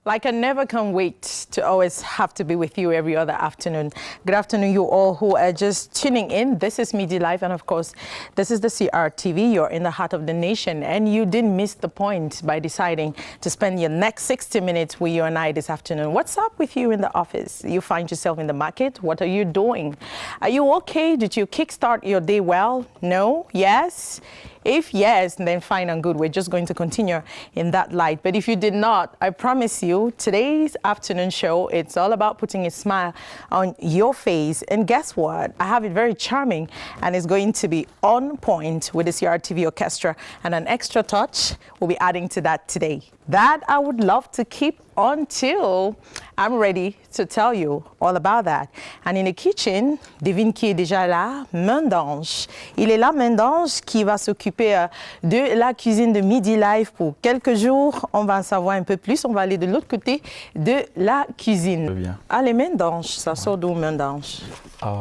Like I never can wait to always have to be with you every other afternoon. Good afternoon, you all who are just tuning in. This is Midi Live, and of course, this is the CRTV. You're in the heart of the nation, and you didn't miss the point by deciding to spend your next 60 minutes with you and I this afternoon. What's up with you in the office? You find yourself in the market? What are you doing? Are you okay? Did you kickstart your day well? No? Yes? If yes, then fine and good. We're just going to continue in that light. But if you did not, I promise you, today's afternoon show, it's all about putting a smile on your face. And guess what? I have it very charming, and it's going to be on point with the CRTV Orchestra. And an extra touch we'll be adding to that today. That I would love to keep until I'm ready to tell you all about that. And in the kitchen, devine qui est déjà là, Main d'Ange. Il est là, Main d'Ange, qui va s'occuper de la cuisine de Midi Live pour quelques jours. On va en savoir un peu plus. On va aller de l'autre côté de la cuisine. Bien. Allez, Main d'Ange, ça sort d'où, Main d'Ange?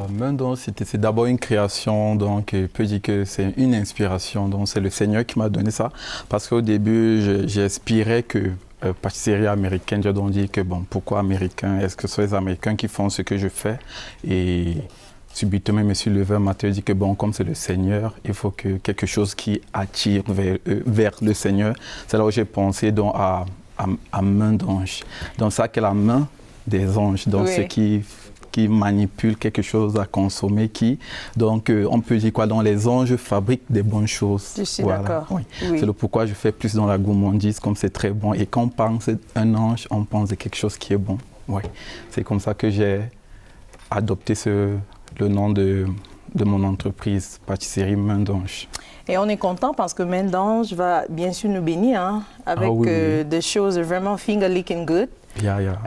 Main d'Ange, c'est d'abord une création, donc je peux dire que c'est une inspiration. Donc c'est le Seigneur qui m'a donné ça, parce qu'au début, j'aspirais que pâtisserie américaine, j'ai donc dit que bon, pourquoi américain? Est-ce que ce sont les Américains qui font ce que je fais? Et subitement, je me suis levé un matin et dit que bon, comme c'est le Seigneur, il faut que quelque chose qui attire vers le Seigneur. C'est là où j'ai pensé donc à Main d'Ange. Donc ça, que la main des anges, donc ce qui manipule quelque chose à consommer, donc on peut dire quoi, dans les anges fabriquent des bonnes choses. Je suis d'accord. Oui. Oui. C'est le pourquoi je fais plus dans la gourmandise, comme c'est très bon. Et quand on pense un ange, on pense de quelque chose qui est bon. Oui. C'est comme ça que j'ai adopté le nom de mon entreprise, Pâtisserie Main d'Ange. Et on est content parce que Main d'Ange va bien sûr nous bénir avec des choses vraiment finger licking good. Yeah.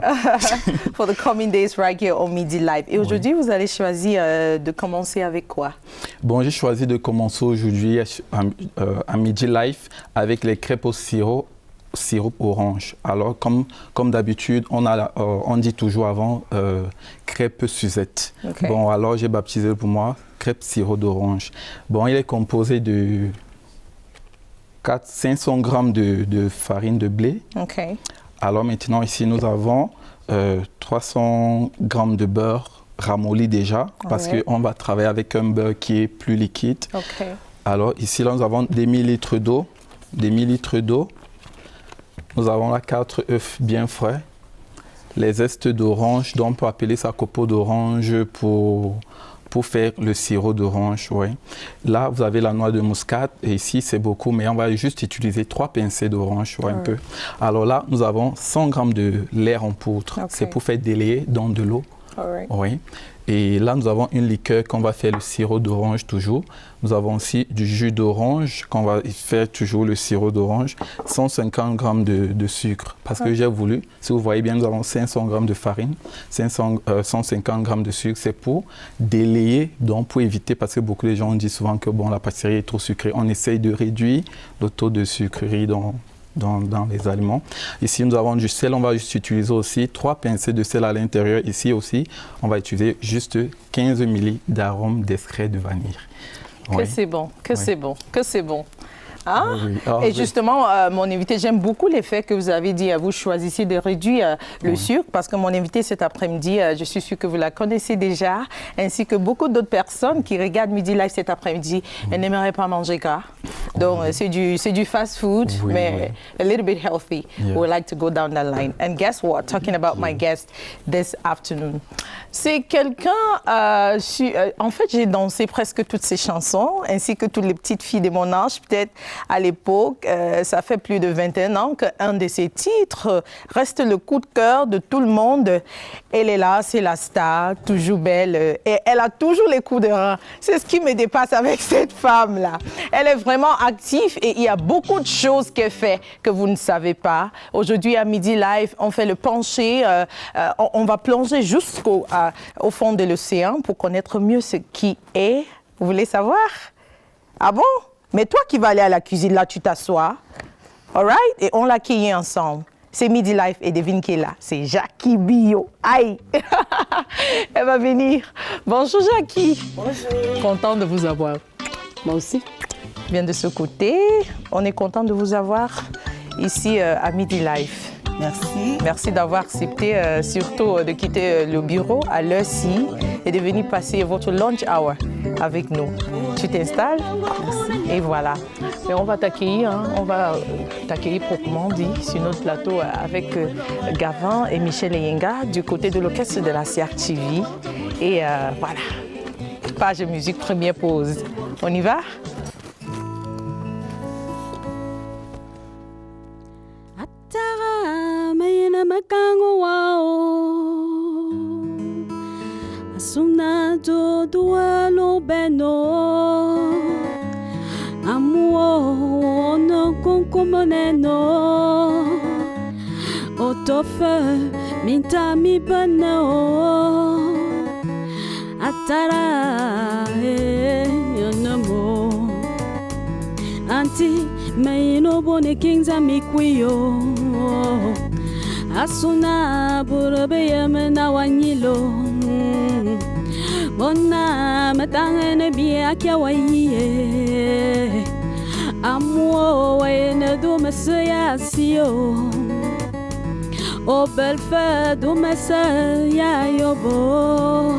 For the coming days right here on Midi Live. Et aujourd'hui, vous allez choisir de commencer avec quoi? Bon, j'ai choisi de commencer aujourd'hui à Midi Live avec les crêpes au sirop orange. Alors, comme d'habitude, on dit toujours avant crêpes Suzette. Okay. Bon, alors j'ai baptisé pour moi crêpes sirop d'orange. Bon, il est composé de 500 grammes de farine de blé. Okay. Alors maintenant, ici, nous avons 300 grammes de beurre ramolli déjà, parce qu'on va travailler avec un beurre qui est plus liquide. Okay. Alors ici, là, nous avons des millilitres d'eau. Nous avons là 4 œufs bien frais. Les zestes d'orange, donc on peut appeler ça copeaux d'orange pour faire le sirop d'orange. Ouais. Là, vous avez la noix de muscade, et ici, c'est beaucoup, mais on va juste utiliser 3 pincées d'orange, un peu. Alors là, nous avons 100 grammes de lait en poudre. Okay. C'est pour faire délayer dans de l'eau. Oui. Et là, nous avons une liqueur qu'on va faire le sirop d'orange toujours. Nous avons aussi du jus d'orange qu'on va faire toujours le sirop d'orange. 150 grammes de sucre. Parce que j'ai voulu, si vous voyez bien, nous avons 500 grammes de farine, 150 grammes de sucre. C'est pour délayer, donc pour éviter, parce que beaucoup de gens disent souvent que bon, la pâtisserie est trop sucrée. On essaye de réduire le taux de sucrerie dans les aliments. Ici, nous avons du sel. On va juste utiliser aussi 3 pincées de sel à l'intérieur. Ici aussi, on va utiliser juste 15 ml d'arôme discret de vanille. Que c'est bon, c'est bon, c'est bon. Hein? Et justement, mon invité, j'aime beaucoup l'effet que vous avez dit, vous choisissez de réduire le sucre, parce que mon invité cet après-midi, je suis sûre que vous la connaissez déjà, ainsi que beaucoup d'autres personnes qui regardent Midi Live cet après-midi et n'aimeraient pas manger gras. Donc, c'est du fast food, mais a little bit healthy. We would like to go down that line. And guess what? Talking about my guest this afternoon. C'est quelqu'un, en fait, j'ai dansé presque toutes ses chansons, ainsi que toutes les petites filles de mon âge, peut-être. À l'époque, ça fait plus de 21 ans qu'un de ses titres reste le coup de cœur de tout le monde. Elle est là, c'est la star, toujours belle, et elle a toujours les coups de rein. C'est ce qui me dépasse avec cette femme-là. Elle est vraiment active et il y a beaucoup de choses qu'elle fait que vous ne savez pas. Aujourd'hui, à Midi Live, on fait le pencher, on va plonger jusqu'au fond de l'océan pour connaître mieux ce qui est. Vous voulez savoir? Ah bon? Mais toi qui vas aller à la cuisine, là, tu t'assois, all right? Et on l'accueille ensemble. C'est Midi Live et devine qui est là. C'est Jackie Bio. Aïe! Elle va venir. Bonjour Jackie. Bonjour. Content de vous avoir. Moi aussi. Bien de ce côté, on est content de vous avoir ici à Midi Live. Merci. Merci d'avoir accepté, surtout de quitter le bureau à l'heure-ci et de venir passer votre lunch hour avec nous. Tu t'installes? Merci. Et voilà. Et on va t'accueillir, proprement dit, sur notre plateau avec Gavin et Michel Eyenga du côté de l'orchestre de la CRTV. Et voilà. Page de musique, première pause. On y va? Asuna do duelo beno Amuo no kunkumoneno Otofe minta mi bano Atara yonomo Anti meino bone kingza mikwiyo Asuna burabe yamena wanyilo Bona matangene bia kia waiye Amuo waine do mesaya sio O belfe do mesaya yobo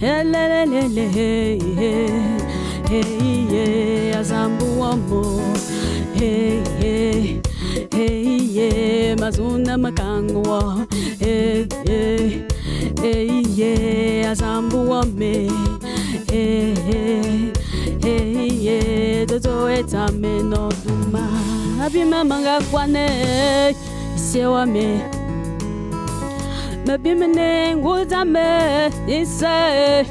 Elelelele Hey azambu amo Hey mazuna makangwa Hey azambu ame Dozo etame no duma Abime manga kwane Sewa me Mabimene nguzame Isse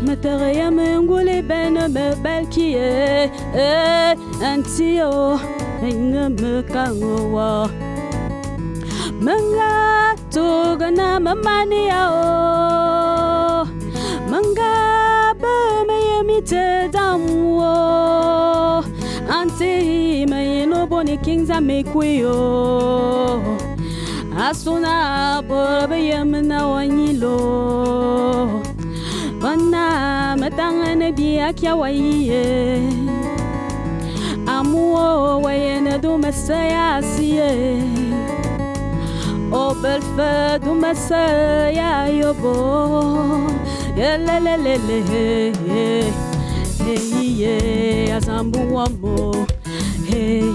Matereya me ngule bene me belkie Antio Inga me kangwa Manga tugana mamania o Manga ba me mite damuo Anti me no boni kingza me kuyo Asuna bobe yemna wanyilo Bana matangane bia kia waiye Amuo wayene do mesaya siye O belfe do mesaya yobo Yelelelele Hey azambu amo Hey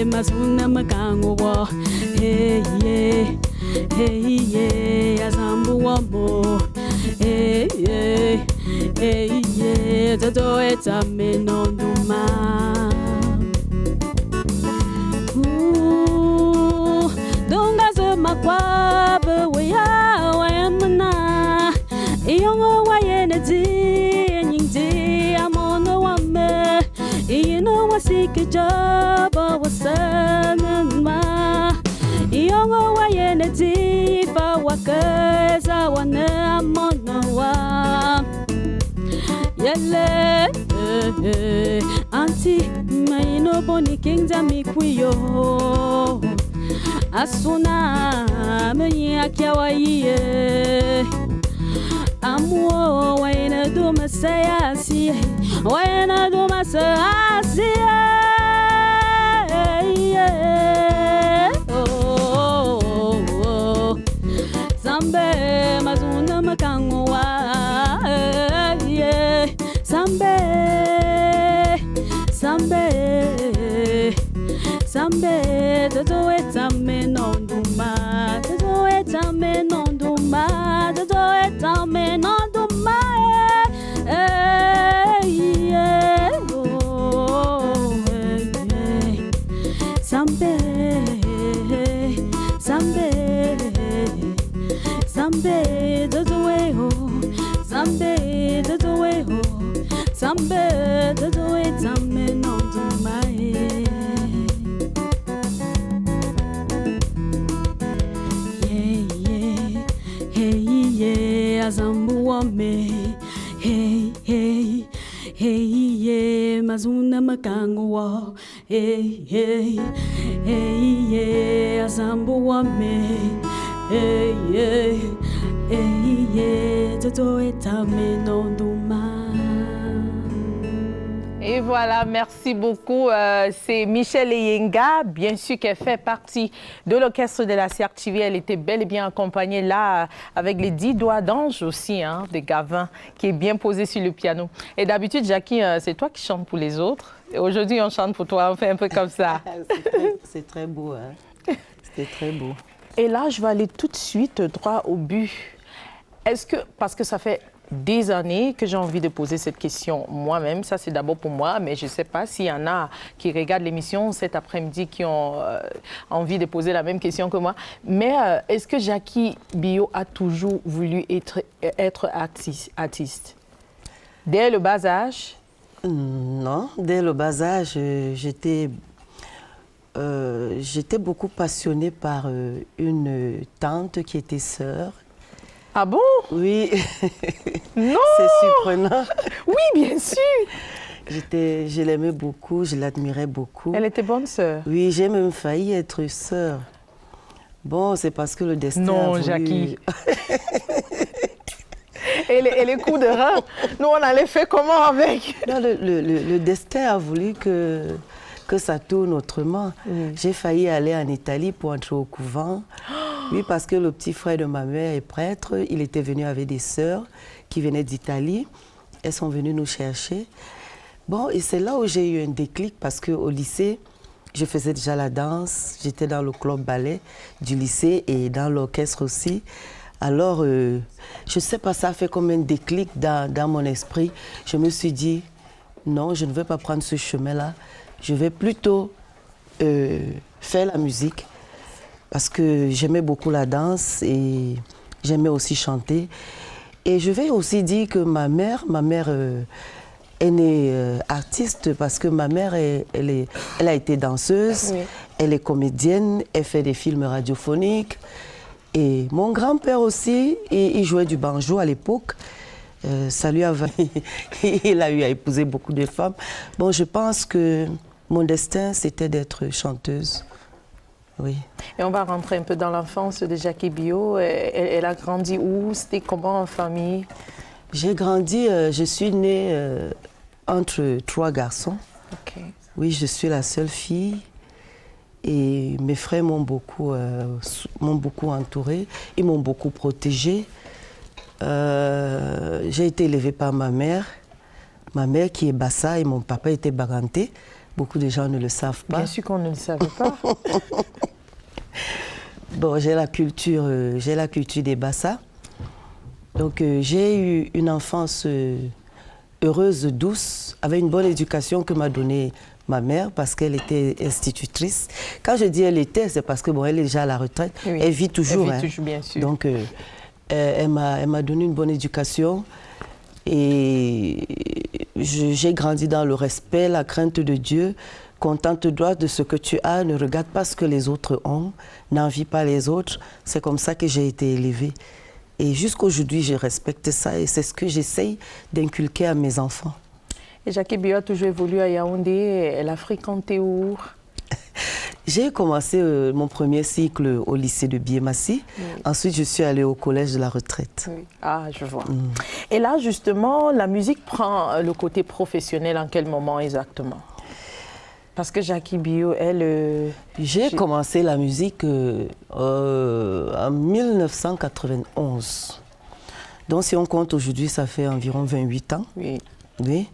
mazuna makango wa Hey azambu amo Hey Todo etame no duma Donga ze makwabe weya wayamna Iyongo wayene di nyingdi amono wame Iyino wasike jaba wasanma Iyongo wayene di fa wakeza wane amono wa Yele Anti maino boni kingza mikwiyo Asuna me akia waiye Amuo waina do masaya siye Waina do masaya siye Zambe mazuna makangwa Sambe, dodo etame nonduma, dodo etame nonduma, dodo etame nonduma, Sambe, dodo eho, Sambe, dodo eho, Sambe, dodo etame nonduma. Azambu ame Hey mazuna makangwa Hey azambu ame Hey Toto etame nonduma. Et voilà, merci beaucoup. C'est Michel Eyenga, bien sûr qu'elle fait partie de l'orchestre de la CRTV. Elle était bel et bien accompagnée là avec les 10 doigts d'ange aussi, hein, de Gavin, qui est bien posé sur le piano. Et d'habitude, Jackie, c'est toi qui chantes pour les autres. Aujourd'hui, on chante pour toi, on fait un peu comme ça. C'est très beau, hein? C'est très beau. Et là, je vais aller tout de suite droit au but. Est-ce que, parce que ça fait des années que j'ai envie de poser cette question moi-même, ça c'est d'abord pour moi, mais je ne sais pas s'il y en a qui regardent l'émission cet après-midi qui ont envie de poser la même question que moi. Mais est-ce que Jackie Bio a toujours voulu être artiste? Dès le bas âge? Non, dès le bas âge, j'étais beaucoup passionnée par une tante qui était sœur. Ah bon? Oui. Non! C'est surprenant. Oui, bien sûr. Je l'aimais beaucoup, je l'admirais beaucoup. Elle était bonne sœur? Oui, j'ai même failli être sœur. Bon, c'est parce que le destin a voulu... Jackie. Et les coups de rein, nous, on allait faire comment avec? Non, le destin a voulu que ça tourne autrement. Oui. J'ai failli aller en Italie pour entrer au couvent. Oui, parce que le petit frère de ma mère est prêtre. Il était venu avec des sœurs qui venaient d'Italie. Elles sont venues nous chercher. Bon, et c'est là où j'ai eu un déclic parce qu'au lycée, je faisais déjà la danse. J'étais dans le club ballet du lycée et dans l'orchestre aussi. Alors, je ne sais pas, ça a fait comme un déclic dans mon esprit. Je me suis dit, non, je ne vais pas prendre ce chemin-là. Je vais plutôt faire la musique parce que j'aimais beaucoup la danse et j'aimais aussi chanter. Et je vais aussi dire que ma mère est née artiste parce que ma mère, elle a été danseuse, oui. Elle est comédienne, elle fait des films radiophoniques. Et mon grand-père aussi, il jouait du banjo à l'époque. Ça lui a il a eu à épouser beaucoup de femmes. Bon, je pense que mon destin, c'était d'être chanteuse. Oui. Et on va rentrer un peu dans l'enfance de Jackie Bio. Elle a grandi où? C'était comment en famille? J'ai grandi, je suis née entre 3 garçons. Okay. Oui, je suis la seule fille. Et mes frères m'ont beaucoup entourée, ils m'ont beaucoup protégée. J'ai été élevée par ma mère qui est Bassa et mon papa était Baganté. Beaucoup de gens ne le savent pas. Bien sûr qu'on ne le savait pas. Bon, j'ai la culture des Bassa. Donc j'ai eu une enfance heureuse, douce, avec une bonne éducation que m'a donnée ma mère parce qu'elle était institutrice. Quand je dis elle était, c'est parce que bon, elle est déjà à la retraite. Oui, elle vit toujours. Elle vit toujours, bien sûr. Donc elle m'a donné une bonne éducation et j'ai grandi dans le respect, la crainte de Dieu. Contente-toi de ce que tu as, ne regarde pas ce que les autres ont, n'envie pas les autres. C'est comme ça que j'ai été élevée. Et jusqu'aujourd'hui, je respecte ça et c'est ce que j'essaye d'inculquer à mes enfants. Et Jackie Bio a toujours évolué à Yaoundé. Elle a fréquenté où? J'ai commencé mon premier cycle au lycée de Biémassi. Oui. Ensuite, je suis allée au collège de la retraite. Oui. Ah, je vois. Et là, justement, la musique prend le côté professionnel en quel moment exactement? Parce que Jackie Bio, elle... J'ai commencé la musique en 1991. Donc, si on compte aujourd'hui, ça fait environ 28 ans. Oui. Oui.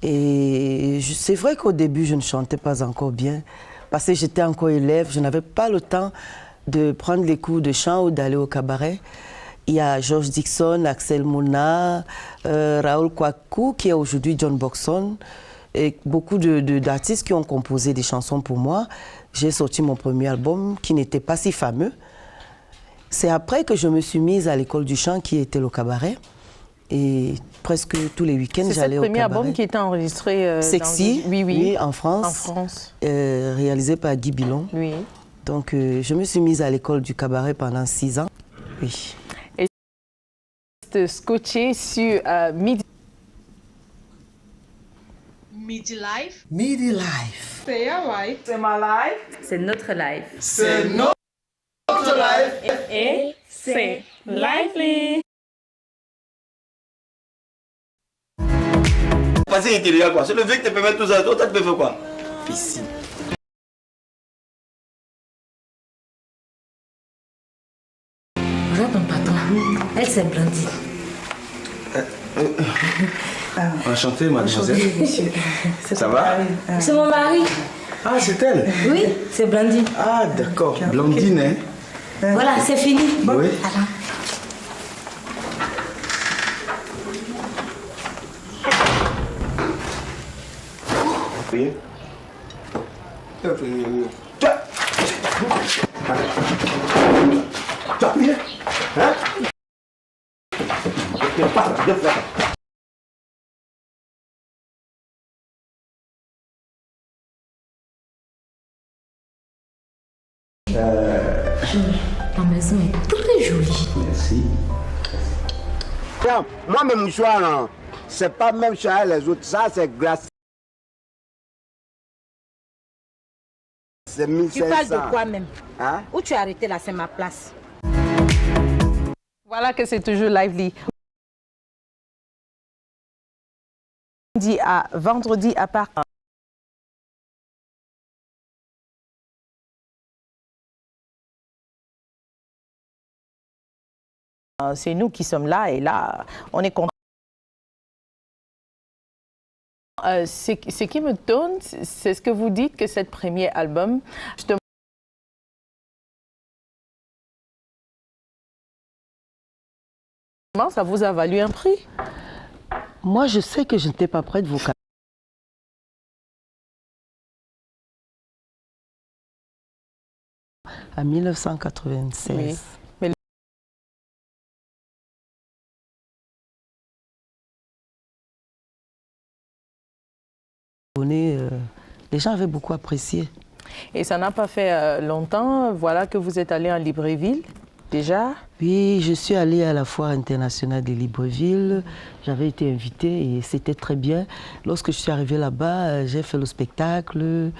Et c'est vrai qu'au début, je ne chantais pas encore bien. Parce que j'étais encore élève, je n'avais pas le temps de prendre les cours de chant ou d'aller au cabaret. Il y a George Dixon, Axel Mouna, Raoul Kwaku, qui est aujourd'hui John Boxon, et beaucoup d'artistes qui ont composé des chansons pour moi. J'ai sorti mon premier album qui n'était pas si fameux. C'est après que je me suis mise à l'école du chant qui était le cabaret. Et presque tous les week-ends, j'allais au cabaret. C'est ce premier album qui était enregistré Sexy, oui, en France. En France. Réalisé par Guy Bilon. Oui. Donc, je me suis mise à l'école du cabaret pendant 6 ans. Oui. Et scotché sur Midi. Midi Life. Midi Life. C'est your life. C'est ma life. C'est notre life. C'est notre life. Et c'est Lively. Parce qu'il était déjà quoi? C'est le vieux qui te permet tout ça. Toi, tu peux faire quoi? Piscine. Voilà ton patron. Elle s'est Blandine. Enchanté, mademoiselle. Enchanté, monsieur. Ça va? C'est mon mari. Ah, c'est elle? Oui, c'est Blandine. Ah, d'accord. Blandine, hein? Voilà, c'est fini. Bon. Oui. Alors. Oui. Tu viens? Hein? Je te parle de faire. La maison est très jolie. Merci. Moi, mes mouchoirs, c'est pas même chez les autres. Ça, c'est grâce. C'est 1500. Tu parles de quoi même? Hein? Où tu as arrêté là, c'est ma place. Voilà que c'est toujours lively. Vendredi à part. C'est nous qui sommes là et là, on est content. Ce qui me donne, c'est ce que vous dites que cet premier album, justement, ça vous a valu un prix? Moi, je sais que je n'étais pas prête de vous cacher. En 1996. Oui. Mais les gens avaient beaucoup apprécié. Et ça n'a pas fait longtemps, voilà que vous êtes allé en Libreville, déjà? Oui, je suis allée à la Foire internationale de Libreville. J'avais été invitée et c'était très bien. Lorsque je suis arrivée là-bas, j'ai fait le spectacle.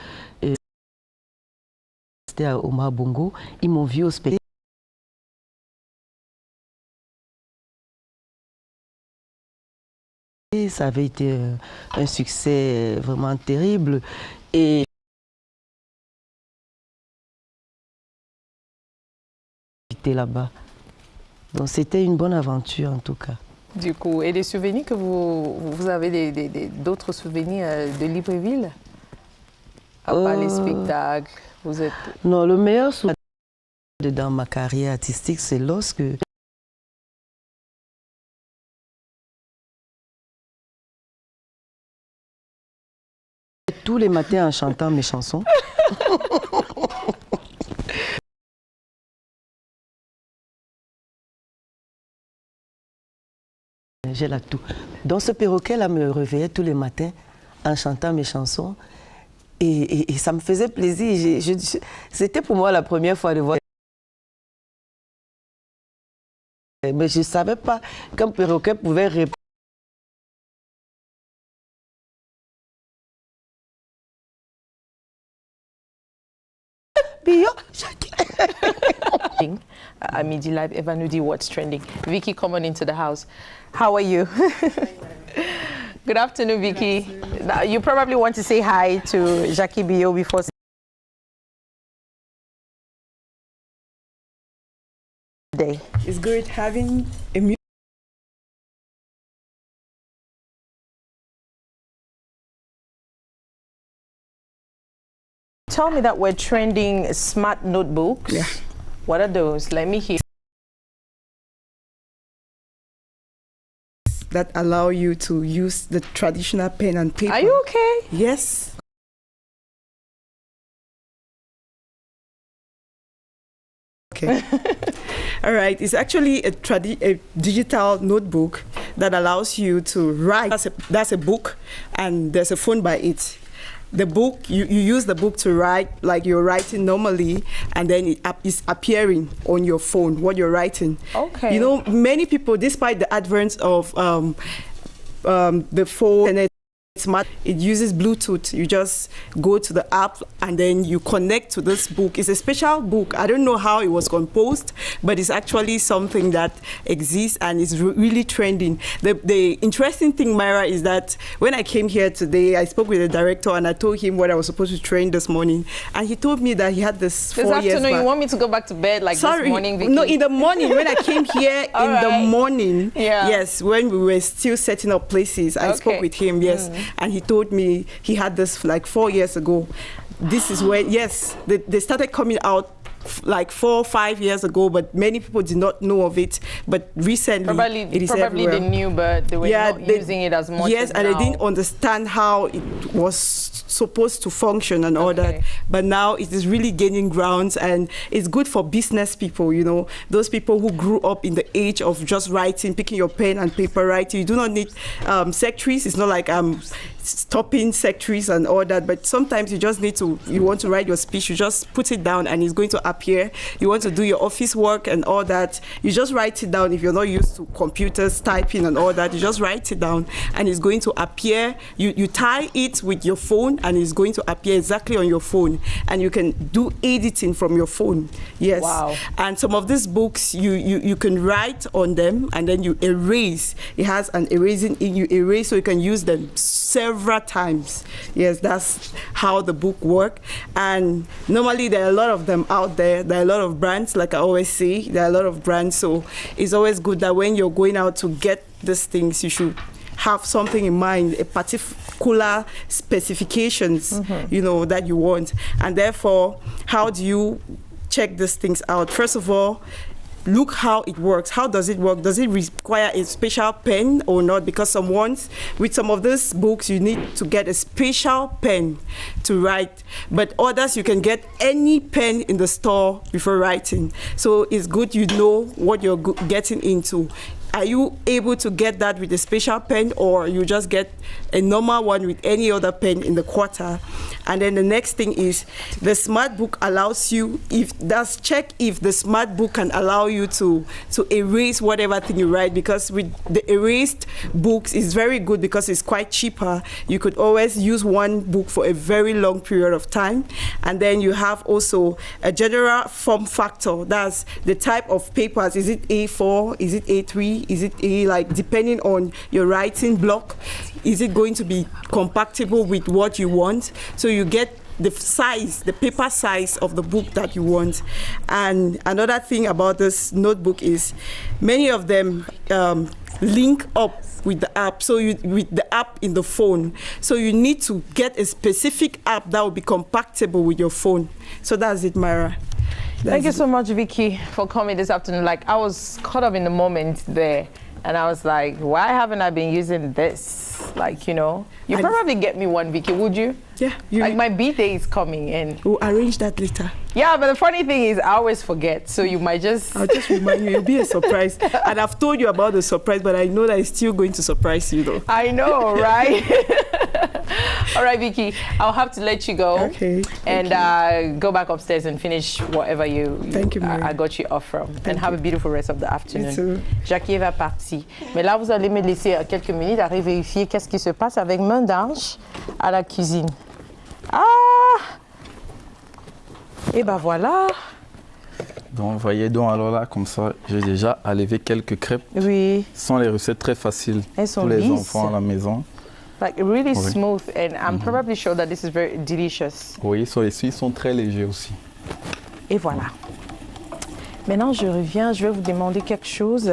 C'était à Omar Bongo. Ils m'ont vu au spectacle. Et ça avait été un succès vraiment terrible. Et là-bas. Donc c'était une bonne aventure en tout cas. Du coup, et des souvenirs que vous avez d'autres souvenirs de Libreville? À part les spectacles, vous êtes... Non, le meilleur souvenir dans ma carrière artistique, c'est lorsque tous les matins en chantant mes chansons. J'ai la toux. Donc ce perroquet-là me réveillait tous les matins en chantant mes chansons. Et ça me faisait plaisir. C'était pour moi la première fois de voir. Mais je ne savais pas qu'un perroquet pouvait répondre. À Midi Live, Eva nous dit what's trending. Vicky, come on into the house. How are you? Good afternoon, Vicky. Now, you probably want to say hi to Jackie Bio before. Day. It's good having a Tell me that we're trending smart notebooks. Yeah. What are those? Let me hear. That allow you to use the traditional pen and paper. Are you okay? Yes. Okay. All right. It's actually a digital notebook that allows you to write. That's a book, and there's a phone by it. The book, you use the book to write like you're writing normally, and then it is appearing on your phone, what you're writing. Okay. You know, many people, despite the advent of the phone, smart. It uses Bluetooth. You just go to the app and then you connect to this book. It's a special book. I don't know how it was composed, but it's actually something that exists and is really trending. The interesting thing, Myra, is that when I came here today, I spoke with the director and I told him what I was supposed to train this morning. And he told me that he had this 4 years afternoon, back. you want me to go back to bed like this morning, Vicky? No, in the morning. When I came here in the morning, yeah. yes, when we were still setting up places, I spoke with him, yes. And he told me he had this like 4 years ago. This is where, yes, they started coming out like 4 or 5 years ago, but many people did not know of it. But recently, it is probably everywhere. they knew, but they were not using it as much. Yes, as and now. they didn't understand how it was supposed to function and all that. But now it is really gaining grounds, and it's good for business people. You know, those people who grew up in the age of just writing, picking your pen and paper writing. You do not need secretaries. It's not like stopping secretaries and all that, but sometimes you just need to, you want to write your speech, you just put it down and it's going to appear. You want to do your office work and all that, you just write it down. If you're not used to computers, typing and all that, you just write it down and it's going to appear. You tie it with your phone and it's going to appear exactly on your phone, and you can do editing from your phone. Yes. Wow. And some of these books, you can write on them and then you erase. It has an erasing, you erase so you can use them several times. Yes, that's how the book works. And normally there are a lot of them out there. There are a lot of brands, like I always say, there are a lot of brands. So it's always good that when you're going out to get these things, you should have something in mind, a particular specifications, you know, that you want. And therefore, how do you check these things out? First of all, look how it works. How does it work? Does it require a special pen or not? Because with some of these books, you need to get a special pen to write. But others, you can get any pen in the store before writing. So it's good you know what you're getting into. Are you able to get that with a special pen, or you just get a normal one with any other pen in the quarter? And then the next thing is the smart book allows you, check if the smart book can allow you to erase whatever thing you write, because with the erased books is very good because it's quite cheaper. You could always use one book for a very long period of time. And then you have also a general form factor. That's the type of papers. Is it A4? Is it A3? Is it depending on your writing block, is it going to be compatible with what you want? So you get the size, the paper size of the book that you want. And another thing about this notebook is many of them link up with the app, with the app in the phone. So you need to get a specific app that will be compatible with your phone. So that's it, Myra. Thank you so much, Vicky, for coming this afternoon. Like, I was caught up in the moment there, and I was like, why haven't I been using this? Like, you know, you probably get me one, Vicky, would you? Yeah. Like, my birthday is coming, and we'll arrange that later. Yeah, but the funny thing is, I always forget, so you might just... I'll just remind you, it'll be a surprise. And I've told you about the surprise, but I know that it's still going to surprise you, though. I know, right? All right, Vicky, I'll have to let you go. Okay. And go back upstairs and finish whatever Thank you, I got you off from. And have a beautiful rest of the afternoon. Jackie va partir. Mais là, vous allez me laisser quelques minutes à vérifier qu'est-ce qui se passe avec Main d'Ange à la cuisine. Ah! Et ben voilà. Donc, voyez donc, alors là, comme ça, j'ai déjà enlevé quelques crêpes. Oui. Ce sont les recettes très faciles pour les enfants à la maison. Like really smooth, and I'm probably sure that this is very delicious. Oui, ils sont très légers aussi. Et voilà. Maintenant, je reviens, je vais vous demander quelque chose.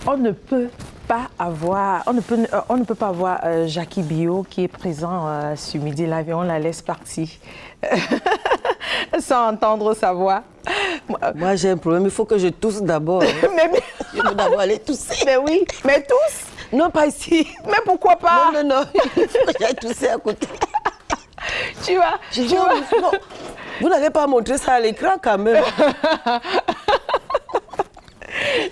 On ne peut pas avoir Jackie Bio qui est présent sur Midi Live, et on la laisse partir sans entendre sa voix. Moi, j'ai un problème, il faut que je tousse d'abord. Je veux d'abord aller tousser. Mais oui, mais tousse. Non, pas ici. Mais pourquoi pas? Non, il faut que j'aille tousser à côté. Tu vois, non, vous n'avez pas montré ça à l'écran quand même.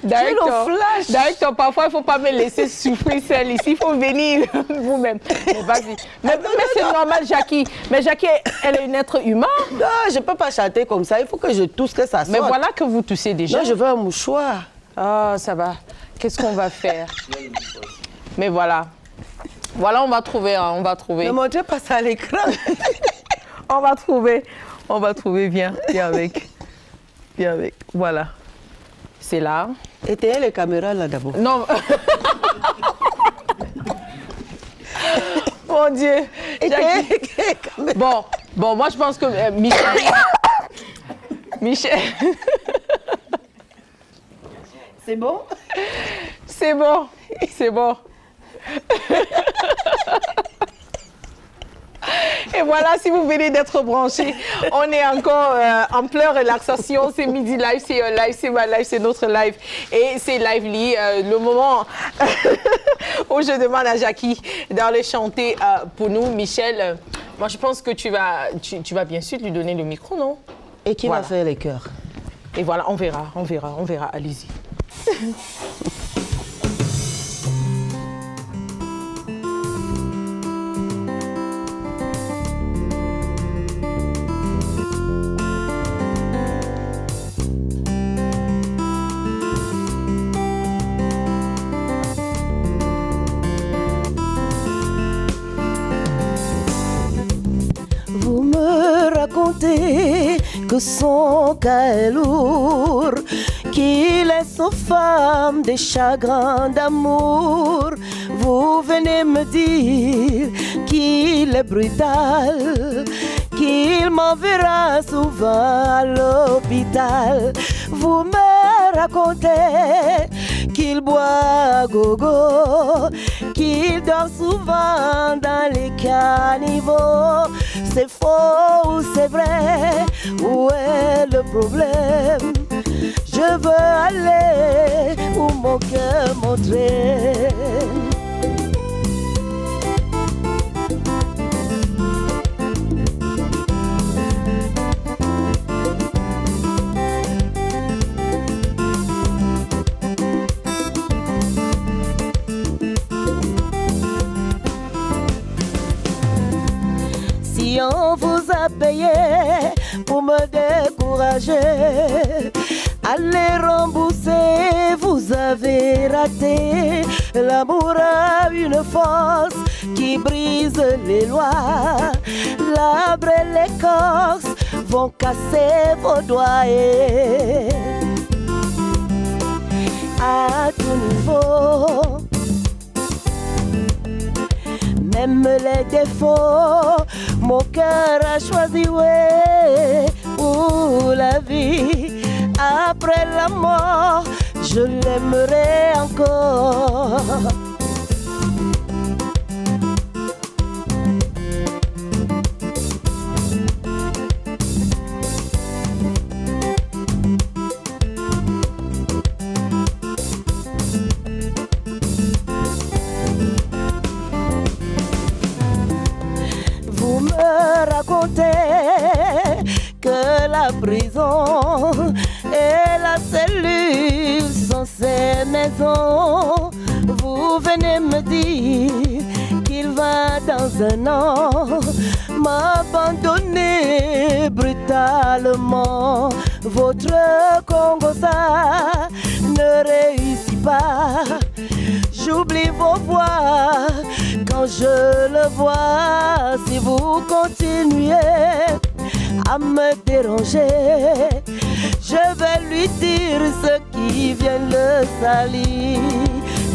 Directeur, parfois il ne faut pas me laisser souffrir seule ici, il faut venir vous-même. Mais vas-y. Mais c'est normal, Jackie. Mais Jackie, elle est un être humain. Non, je ne peux pas chanter comme ça, il faut que je tousse, que ça sorte. Mais voilà que vous toussez déjà. Non, je veux un mouchoir. Ah, ça va. Qu'est-ce qu'on va faire? Mais voilà. Voilà, on va trouver, hein, on va trouver. Ne montrez pas ça à l'écran. On va trouver, viens avec. Viens avec, voilà. C'est là. Éteignez les caméras là d'abord. Non. Mon Dieu. Bon, moi je pense que Michel. C'est bon? C'est bon. Et voilà, si vous venez d'être branchés, on est encore en pleine relaxation. C'est Midi Live, c'est un live, c'est ma live, c'est notre live. Et c'est Lively, le moment où je demande à Jackie d'aller chanter pour nous. Michel, moi je pense que tu vas bien sûr lui donner le micro, non? Et qui va faire les chœurs? Et voilà, on verra. Allez-y. Vous me racontez que son cas est lourd, qu'il est sans femme des chagrins d'amour. Vous venez me dire qu'il est brutal, qu'il m'enverra souvent à l'hôpital. Vous me racontez qu'il boit à gogo, qu'il dort souvent dans les caniveaux. C'est faux ou c'est vrai? Où est le problème? Je veux aller où mon cœur m'entraîne. Si on vous a payé pour me décourager, allez rembourser, vous avez raté. L'amour a une force qui brise les lois. L'arbre et l'écorce vont casser vos doigts. Et à tout niveau, même les défauts, mon cœur a choisi, ouais, pour la vie. Après la mort, je l'aimerai encore. Vous me racontez que la prison et la cellule sont ces maisons. Vous venez me dire qu'il va dans un an m'abandonner brutalement. Votre Congosa ne réussit pas. J'oublie vos voix quand je le vois. Si vous continuez à me déranger, je vais lui dire ce qui vient le salir.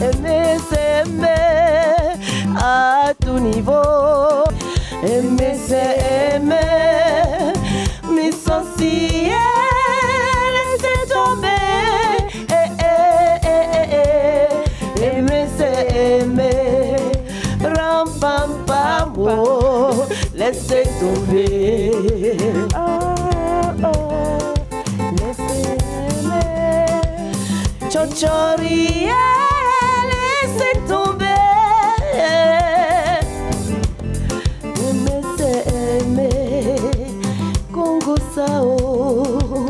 Aimer, c'est aimer à tout niveau. Aimer, c'est aimer. Mais sans si laisser tomber. Aimer, c'est aimer. Ram pam pam oh, laissez tomber. Laissez aimer. Chochori, laissez tomber. Aimer, c'est aimer. Congo Sao,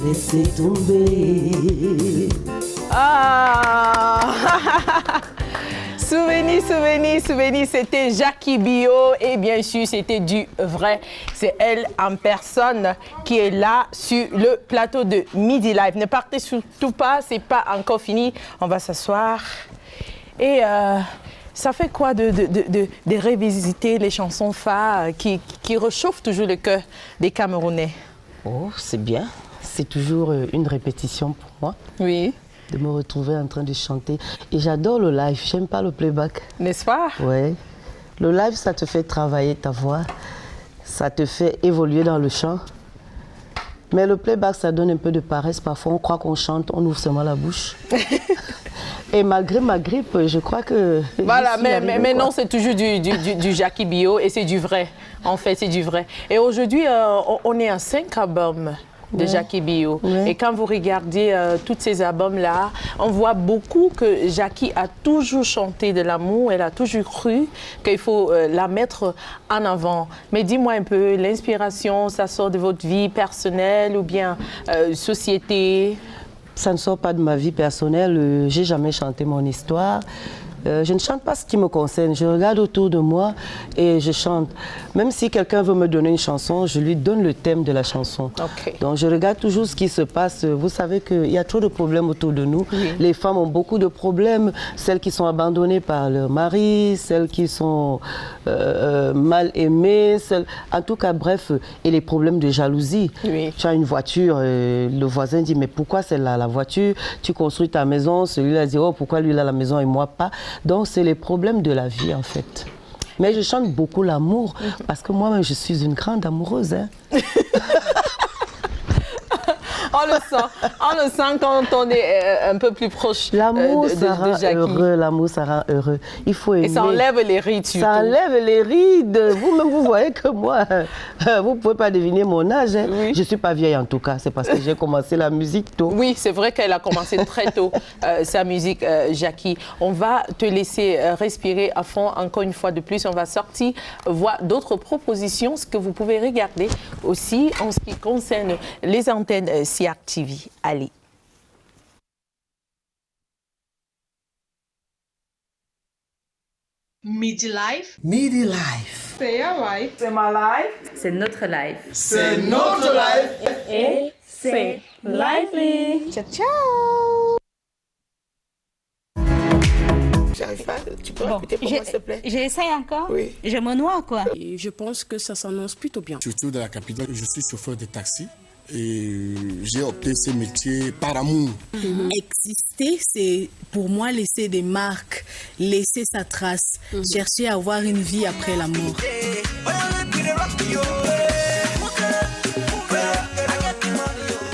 laissez tomber. Souvenir, c'était Jackie Bio et bien sûr c'était du vrai. C'est elle en personne qui est là sur le plateau de Midi Live. Ne partez surtout pas, c'est pas encore fini. On va s'asseoir et Ça fait quoi de revisiter les chansons phares qui réchauffent toujours le cœur des Camerounais? Oh, c'est bien. C'est toujours une répétition pour moi. Oui. De me retrouver en train de chanter. Et j'adore le live, j'aime pas le playback. N'est-ce pas? Oui. Le live, ça te fait travailler ta voix, ça te fait évoluer dans le chant. Mais le playback, ça donne un peu de paresse. Parfois, on croit qu'on chante, on ouvre seulement la bouche. Et malgré ma grippe, je crois que... Voilà, mais non, c'est toujours du Jackie Bio et c'est du vrai. En fait, c'est du vrai. Et aujourd'hui, on est à 5 albums de Jackie Bio. Ouais. Et quand vous regardez tous ces albums-là, on voit beaucoup que Jackie a toujours chanté de l'amour, elle a toujours cru qu'il faut la mettre en avant. Mais dis-moi un peu, l'inspiration, ça sort de votre vie personnelle ou bien société? Ça ne sort pas de ma vie personnelle, j'ai jamais chanté mon histoire. Je ne chante pas ce qui me concerne, je regarde autour de moi et je chante. Même si quelqu'un veut me donner une chanson, je lui donne le thème de la chanson. Okay. Donc je regarde toujours ce qui se passe. Vous savez qu'il y a trop de problèmes autour de nous. Oui. Les femmes ont beaucoup de problèmes, celles qui sont abandonnées par leur mari, celles qui sont mal aimées, en tout cas bref, et les problèmes de jalousie. Oui. Tu as une voiture, le voisin dit mais pourquoi celle-là la voiture? Tu construis ta maison, celui-là dit oh pourquoi lui il a la maison et moi pas? Donc, c'est les problèmes de la vie, en fait. Mais je chante beaucoup l'amour, parce que moi-même, je suis une grande amoureuse. Hein. On le sent quand on est un peu plus proche de Jackie. L'amour, ça rend heureux, l'amour, ça rend heureux. Il faut aimer. Et ça enlève les rides, surtout. Ça enlève les rides. Vous-même, vous voyez que moi, vous ne pouvez pas deviner mon âge. Hein. Oui. Je ne suis pas vieille, en tout cas. C'est parce que j'ai commencé la musique tôt. Oui, c'est vrai qu'elle a commencé très tôt, sa musique, Jackie. On va te laisser respirer à fond, encore une fois de plus. On va sortir, voir d'autres propositions, ce que vous pouvez regarder aussi en ce qui concerne les antennes CR TV. Allez. Midi Life. Midi Life. C'est your life. C'est ma life. C'est notre life. C'est notre life. Et c'est lively. Ciao, ciao. J'arrive pas. Tu peux répéter pour moi, s'il te plaît? J'essaye encore. Oui. Je me noie, quoi. Et je pense que ça s'annonce plutôt bien. Surtout dans la capitale, je suis chauffeur de taxi. Et j'ai opté ce métier par amour. Exister, c'est pour moi laisser des marques, laisser sa trace, chercher à avoir une vie après la mort.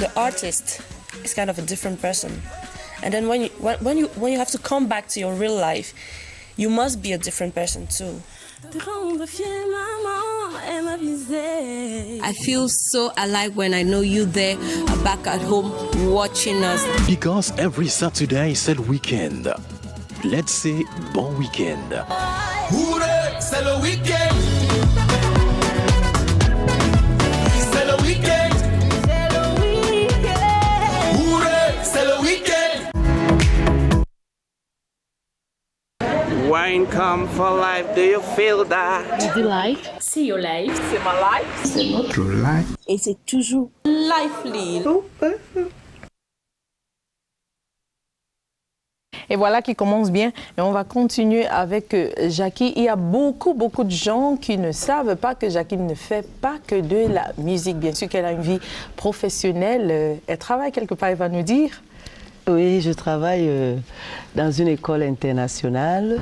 The artist is kind of a different person, and then when you have to come back to your real life, you must be a different person too. I feel so alive when I know you there back at home watching us. Because every Saturday c'est le week-end. Let's say bon week-end. Hurray, c'est le week-end. C'est le week-end. C'est le week-end. Hurray, c'est le week-end. Wine come for life, do you feel that? Midi Life, c'est your life. C'est ma life. C'est notre life. Et c'est toujours lively. Et voilà qui commence bien. Et on va continuer avec Jackie. Il y a beaucoup de gens qui ne savent pas que Jackie ne fait pas que de la musique. Bien sûr qu'elle a une vie professionnelle. Elle travaille quelque part, elle va nous dire. Oui, je travaille dans une école internationale.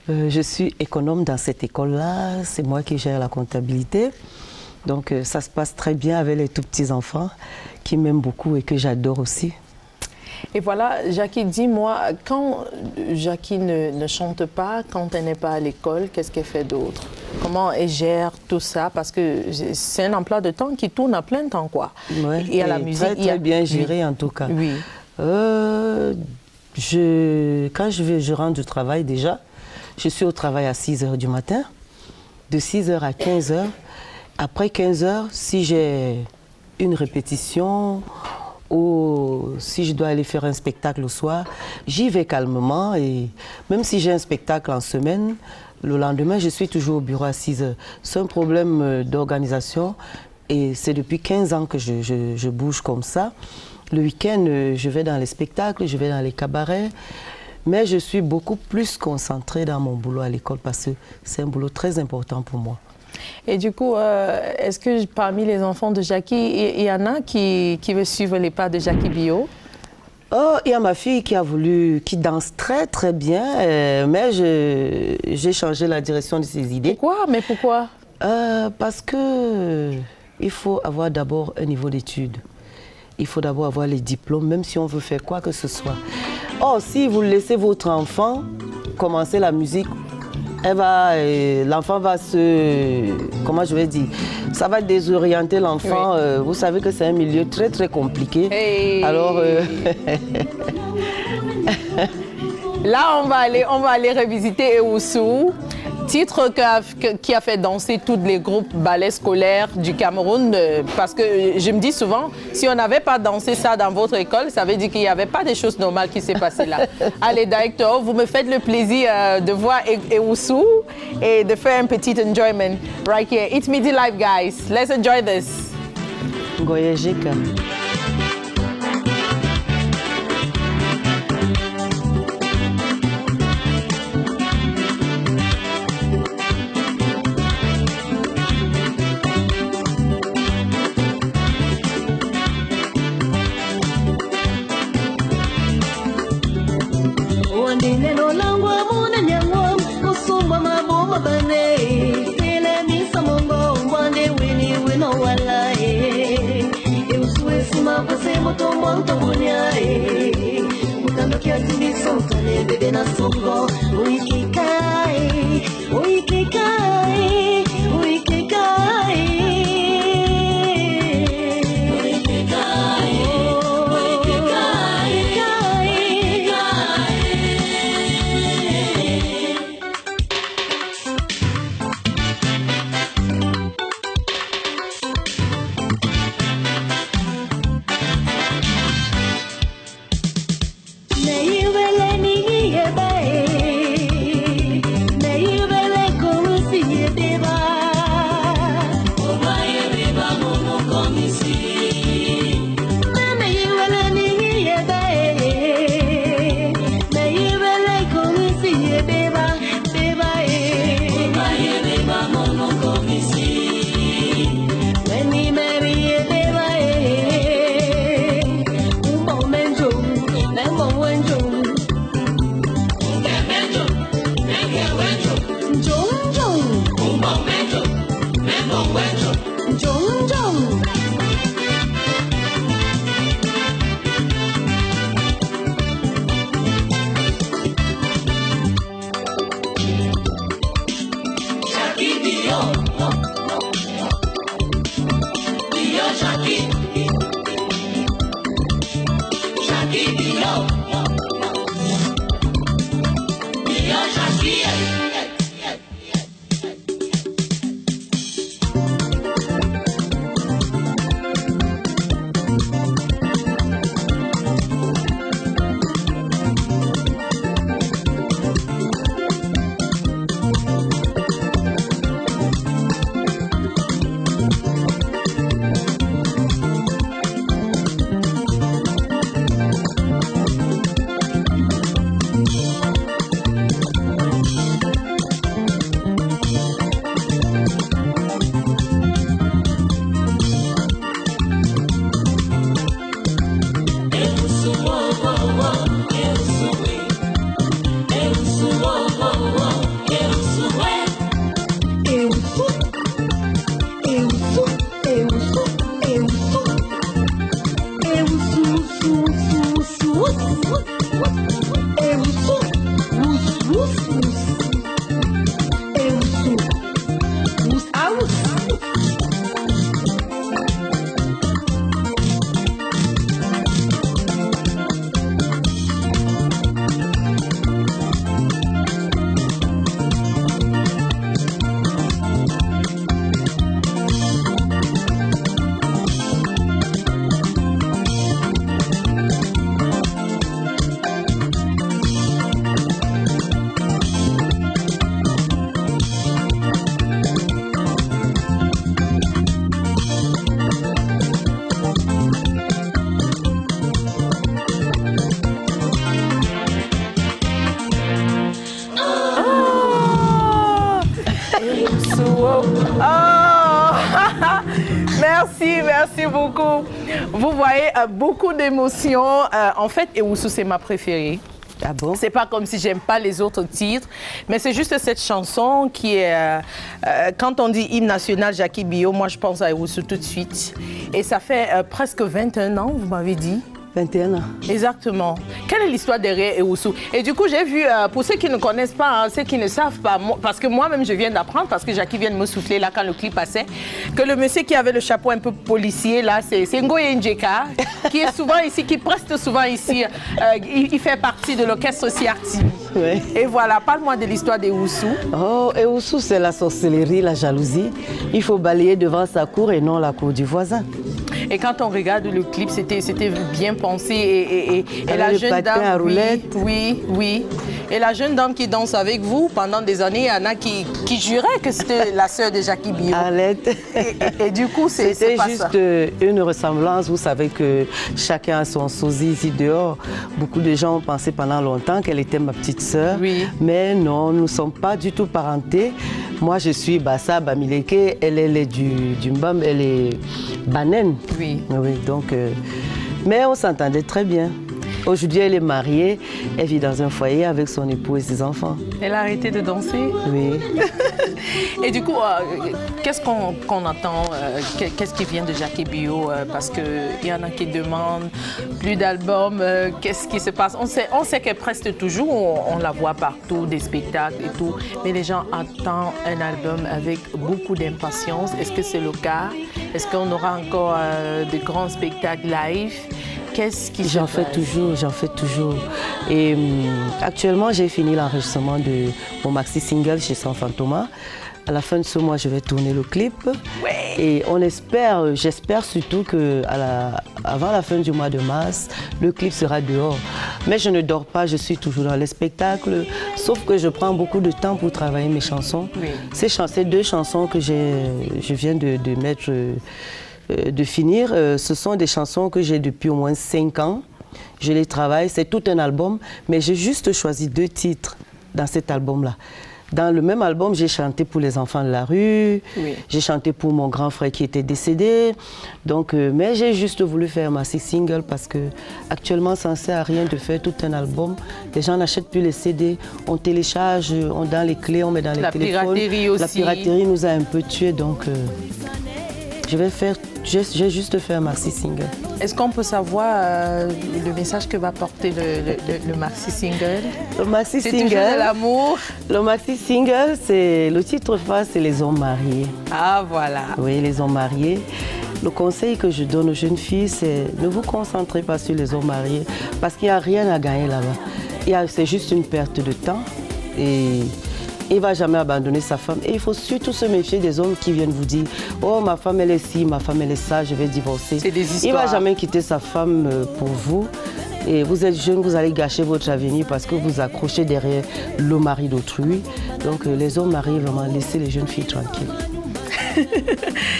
Je suis économe dans cette école-là. C'est moi qui gère la comptabilité. Donc ça se passe très bien avec les tout petits enfants qui m'aiment beaucoup et que j'adore aussi. Et voilà, Jackie, dis-moi, quand Jackie ne chante pas, quand elle n'est pas à l'école, qu'est-ce qu'elle fait d'autre? Comment elle gère tout ça? Parce que c'est un emploi de temps qui tourne à plein temps, quoi. Ouais, et à la musique, très bien géré, en tout cas. Oui. Quand je rentre du travail déjà, je suis au travail à 6 h du matin, de 6 h à 15 h. Après 15 h, si j'ai une répétition ou si je dois aller faire un spectacle le soir, j'y vais calmement. Et même si j'ai un spectacle en semaine, le lendemain, je suis toujours au bureau à 6 h. C'est un problème d'organisation et c'est depuis 15 ans que je bouge comme ça. Le week-end, je vais dans les spectacles, je vais dans les cabarets. Mais je suis beaucoup plus concentrée dans mon boulot à l'école parce que c'est un boulot très important pour moi. Et du coup, est-ce que parmi les enfants de Jackie, il y en a qui veut suivre les pas de Jackie Bio? Oh, il y a ma fille qui danse très très bien, mais j'ai changé la direction de ses idées. Pourquoi? Mais pourquoi? Parce que il faut avoir d'abord un niveau d'études. Il faut d'abord avoir les diplômes, même si on veut faire quoi que ce soit. Oh, si vous laissez votre enfant commencer la musique, l'enfant va comment je vais dire, ça va désorienter l'enfant. Oui. Vous savez que c'est un milieu très très compliqué. Hey. Alors, là, on va aller revisiter Ewusu, titre qui a fait danser tous les groupes ballets scolaires du Cameroun, parce que je me dis souvent, si on n'avait pas dansé ça dans votre école, ça veut dire qu'il n'y avait pas des choses normales qui s'est passées là. Allez, directeur, vous me faites le plaisir de voir Ewusu et de faire un petit enjoyment right here. It's Midi Live, guys. Let's enjoy this. Goyejika. Hey. Merci beaucoup. Vous voyez beaucoup d'émotions. En fait, Ewusu, c'est ma préférée. Ah bon? C'est pas comme si j'aime pas les autres titres, mais c'est juste cette chanson qui est... quand on dit hymne national Jackie Bio, moi je pense à Ewusu tout de suite. Et ça fait presque 21 ans, vous m'avez dit. 21 ans. Exactement. Quelle est l'histoire derrière Ewusu? Et du coup, j'ai vu, pour ceux qui ne connaissent pas, hein, ceux qui ne savent pas, parce que moi-même, je viens d'apprendre, parce que Jackie vient de me souffler là quand le clip passait, que le monsieur qui avait le chapeau un peu policier, là, c'est Ngoye Njeka, qui est souvent ici, qui preste souvent ici. Il fait partie de l'orchestre aussi Artivi. Ouais. Et voilà, parle-moi de l'histoire d'Ewusu. Oh, Ewusu, c'est la sorcellerie, la jalousie. Il faut balayer devant sa cour et non la cour du voisin. Et quand on regarde le clip, c'était bien pensé. Et la jeune dame, à roulette. Oui. Et la jeune dame qui danse avec vous pendant des années, il y en a qui juraient que c'était la sœur de Jackie Bio. Arlette. Et du coup, c'est pas juste ça. Une ressemblance. Vous savez que chacun a son sosie ici dehors. Beaucoup de gens ont pensé pendant longtemps qu'elle était ma petite sœur. Oui. Mais non, nous ne sommes pas du tout parentés. Moi, je suis Bassa Bamileke. Elle est du Mbam, elle est Banen. Oui. Donc, mais on s'entendait très bien. Aujourd'hui, elle est mariée, elle vit dans un foyer avec son époux et ses enfants. Elle a arrêté de danser? Oui. Et du coup, qu'est-ce qu'on entend? Qu'est-ce qui vient de Jackie Bio? Parce qu'il y en a qui demandent plus d'albums. Qu'est-ce qui se passe? On sait qu'elle preste toujours, on la voit partout, des spectacles et tout. Mais les gens attendent un album avec beaucoup d'impatience. Est-ce que c'est le cas? Est-ce qu'on aura encore de grands spectacles live? Qu'est-ce qui J'en fais toujours. Et actuellement, j'ai fini l'enregistrement de mon maxi single chez San Fantoma. À la fin de ce mois, je vais tourner le clip. Ouais. Et j'espère surtout qu'avant la fin du mois de mars, le clip sera dehors. Mais je ne dors pas, je suis toujours dans les spectacles. Sauf que je prends beaucoup de temps pour travailler mes chansons. Oui. Ces 2 chansons que je viens de mettre... de finir, ce sont des chansons que j'ai depuis au moins 5 ans. Je les travaille, c'est tout un album, mais j'ai juste choisi 2 titres dans cet album-là. Dans le même album, j'ai chanté pour les enfants de la rue, j'ai chanté pour mon grand frère qui était décédé. Donc, mais j'ai juste voulu faire ma single parce que actuellement, ça ne sert à rien de faire tout un album. Les gens n'achètent plus les CD, on télécharge, on donne les clés, on met dans les téléphones. La piraterie aussi. La piraterie nous a un peu tués, donc j'ai juste fait un maxi single. Est-ce qu'on peut savoir le message que va porter le maxi single? Le maxi single, c'est toujours de l'amour. Le maxi single, c'est le titre phare, c'est les hommes mariés. Ah voilà. Oui, les hommes mariés. Le conseil que je donne aux jeunes filles, c'est ne vous concentrez pas sur les hommes mariés parce qu'il n'y a rien à gagner là-bas. C'est juste une perte de temps et il ne va jamais abandonner sa femme. Et il faut surtout se méfier des hommes qui viennent vous dire « Oh, ma femme, elle est ci, ma femme, elle est ça, je vais divorcer. » C'est des histoires. Il ne va jamais quitter sa femme pour vous. Et vous êtes jeune, vous allez gâcher votre avenir parce que vous accrochez derrière le mari d'autrui. Donc les hommes mariés, vraiment, laissez les jeunes filles tranquilles.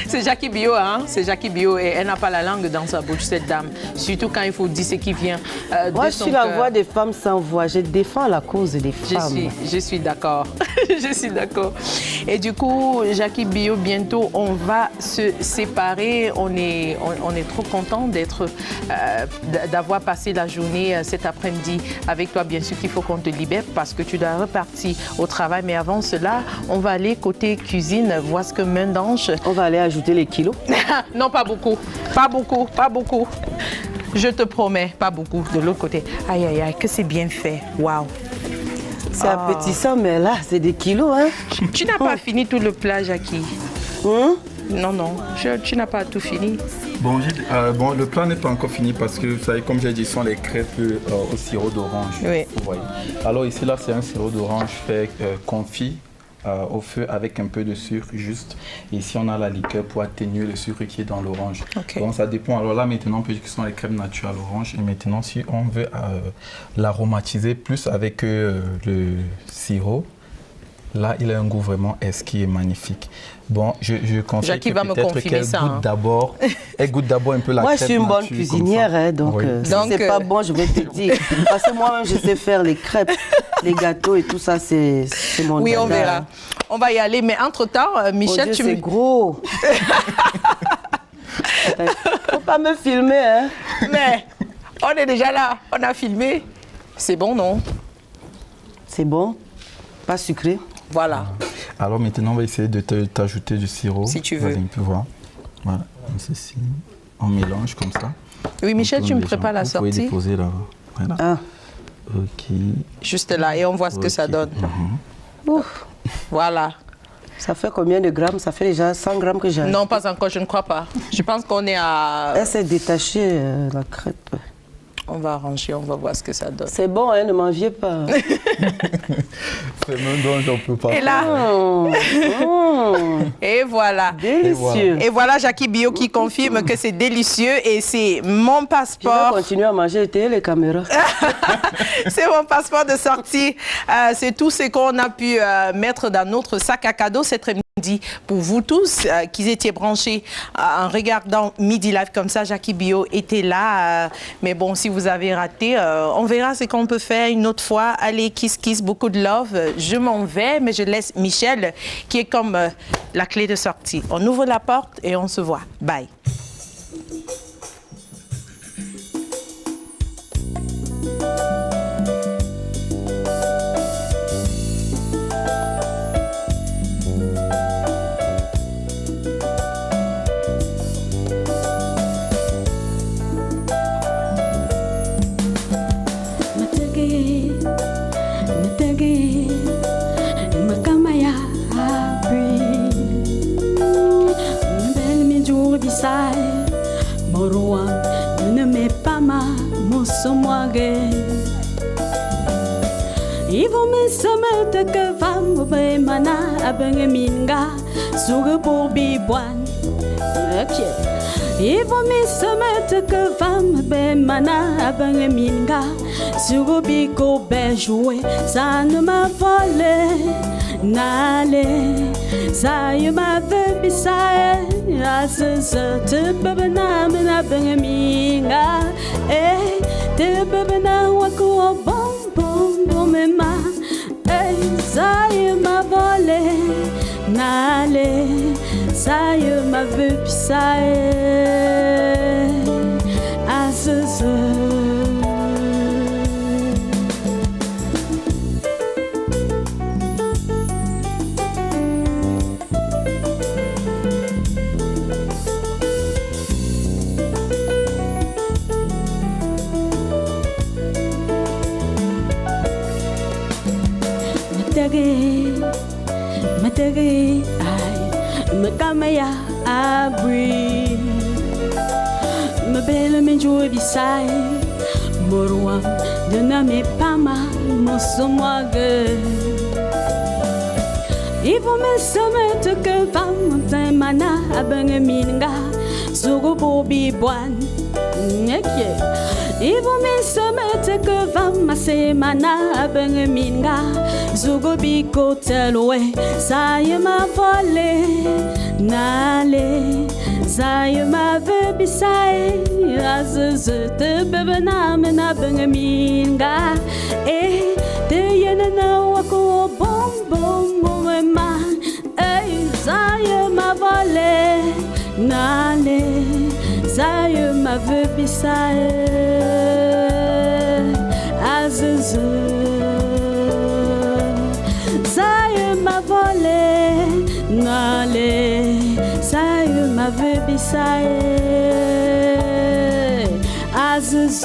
C'est Jackie Bio, hein? C'est Jackie Bio et elle n'a pas la langue dans sa bouche, cette dame. Surtout quand il faut dire ce qui vient Moi, je suis la voix des femmes sans voix. Je défends la cause des femmes. Je suis d'accord. Je suis d'accord. Et du coup, Jackie Bio, bientôt, on va se séparer. On est trop content d'avoir passé la journée cet après-midi avec toi. Bien sûr qu'il faut qu'on te libère parce que tu dois repartir au travail. Mais avant cela, on va aller côté cuisine, voir ce que Mendange. On va aller ajouter les kilos. Non, pas beaucoup. Pas beaucoup, pas beaucoup. Je te promets, pas beaucoup. De l'autre côté. Aïe, aïe, aïe, que c'est bien fait. Waouh. C'est appétissant, mais là, c'est des kilos, hein. Tu n'as pas fini tout le plat, Jackie. Non, non, tu n'as pas tout fini. Bon, le plat n'est pas encore fini parce que, vous savez, comme j'ai dit, ce sont les crêpes au sirop d'orange. Oui. Vous voyez. Alors ici, là, c'est un sirop d'orange fait confit au feu avec un peu de sucre juste. Et ici, on a la liqueur pour atténuer le sucre qui est dans l'orange. Okay. Donc, ça dépend. Alors là, maintenant, on peut dire que ce sont les crèmes naturelles orange. Et maintenant, si on veut l'aromatiser plus avec le sirop, là, il a un goût vraiment exquis et magnifique. Bon, je conseille peut-être qu'elle goûte d'abord. Elle goûte d'abord un peu la crêpe. Moi, je suis une bonne cuisinière, hein, donc oui. Si c'est pas bon, je vais te dire. Parce que moi-même, je sais faire les crêpes, les gâteaux et tout ça, c'est mon Oui, dada. on verra. On va y aller, mais entre-temps, Michel, Dieu, c'est gros. Faut pas me filmer, hein. Mais on est déjà là, on a filmé. C'est bon, non? C'est bon, pas sucré. Voilà. Alors maintenant, on va essayer de t'ajouter du sirop. Si tu veux. Vas-y, un peu voir. Voilà, comme ceci. On mélange comme ça. Oui, Michel, tu me prépares la sortie. Vous pouvez déposer là. Voilà. Ah. Ok. Juste là, et on voit ce que ça donne. Ouf. Voilà. Ça fait combien de grammes? Ça fait déjà 100 grammes que j'ai. Non, pas encore, je ne crois pas. Je pense qu'on est à... Elle s'est détachée, la crêpe. On va arranger, on va voir ce que ça donne. C'est bon, hein, ne m'enviez pas. C'est même donc j'en peux pas. Et là, et voilà. Délicieux. Et voilà Jackie Bio qui confirme que c'est délicieux et c'est mon passeport. Je vais continuer à manger, éteindre les caméras. C'est mon passeport de sortie. C'est tout ce qu'on a pu mettre dans notre sac à cadeau cette midi. Pour vous tous qui étiez branchés en regardant Midi Live comme ça, Jackie Bio était là. Mais bon, si vous avez raté, on verra ce qu'on peut faire une autre fois. Allez, kiss, kiss, beaucoup de love. Je m'en vais, mais je laisse Michel qui est comme la clé de sortie. On ouvre la porte et on se voit. Bye. Moroa, ne me pas ma mosomoage. Ivo me somete que vam be mana abenge minga suge pour bibwan. Ivo me somete que vam be mana abenge minga suge biko be jouer. Ça ne m'a volé. Nale, ça y m'avait bissaé, à ce te bebena mena bengaminga, eh, te bebena wako bon bon bon mema, eh, ça y m'a volé, nale, ça y m'avait bissaé, à ce Matege, ay, me kamaya abri, me belle me joue bisai, morwa, de name pama, mosomoage. Ivo me somete que vam mana abenge minga, sugo bobi boan, nekye. Ivo me somete que vam semana abenge minga, zugo biko telwe, ça y m'a volé, nale, ça y m'a vu bisai, azze te bebena mena abenge minga, eh, te yenana wako bom bom bom ma, eh, ça y m'a volé, nale. Ça y m'a vu bissaé, azze. Ça y m'a volé, nale. Ça y m'a vu bissaé, azze.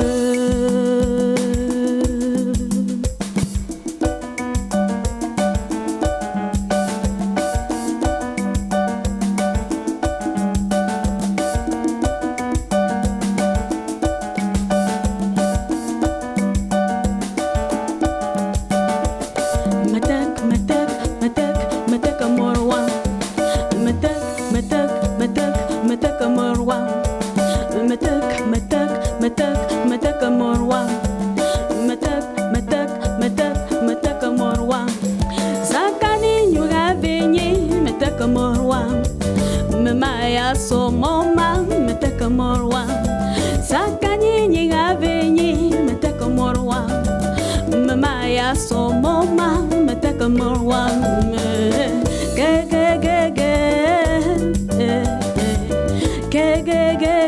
Ge ge ge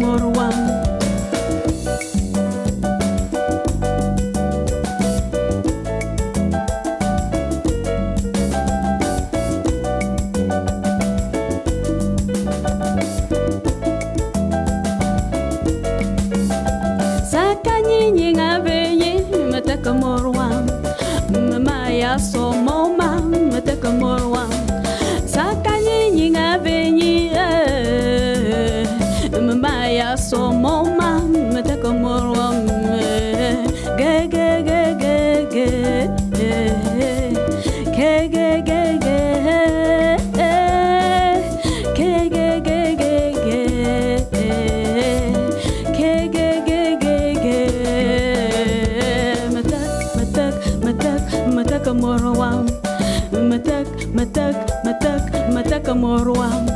morwam. Sakanyinyi ngabenyi mataka morwam. Mama ya so moma mataka morwam. Sakanyinyi ngabenyi mama ya so moma mataka morwam. Ge ge ge ge ge ge ge ge ge Morwam, matak, matak, matak, matak, morwam.